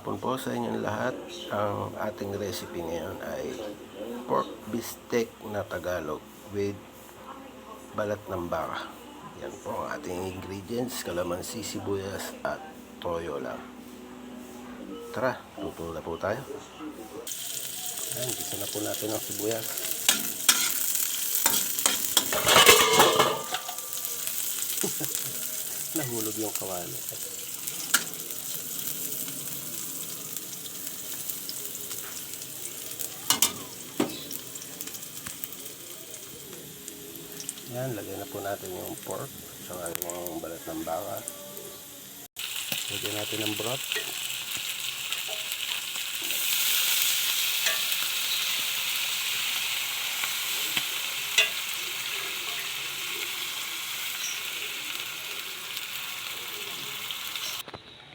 hapon po sa inyong lahat. Ang ating recipe ngayon ay pork bistek na Tagalog with balat ng baka. Yan po ang ating ingredients: kalamansi, sibuyas at toyo lang. Tara, luto na po tayo. Ayan, gisa na po natin ang sibuyas. Nahulog yung kawali. Yan, lagyan na po natin yung pork at yung balat ng baka. Lagyan natin ng broth.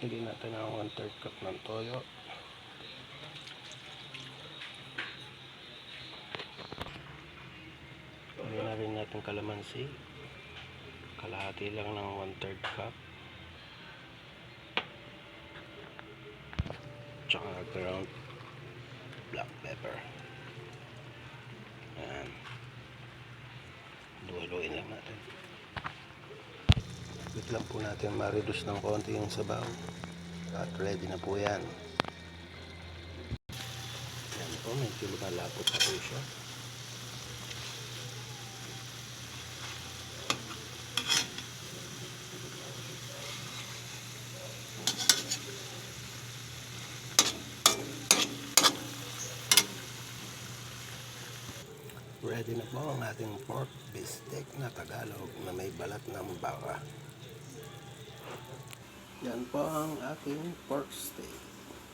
Lagyan natin ng 1/3 cup ng toyo. Lagyan na rin natin kalamansi. Kalahati lang ng 1/3 cup. Tsaka ground black pepper. Ayan. Duhaluin lang natin. Wait lang po natin ma-reduce ng konti yung sabaw. At ready na po yan. Yan po, medyo lumalapot na po siya. Ready na po ang ating pork bistek na Tagalog na may balat ng baka. Yan po ang aking pork steak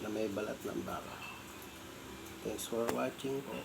na may balat ng baka. Thanks for watching po.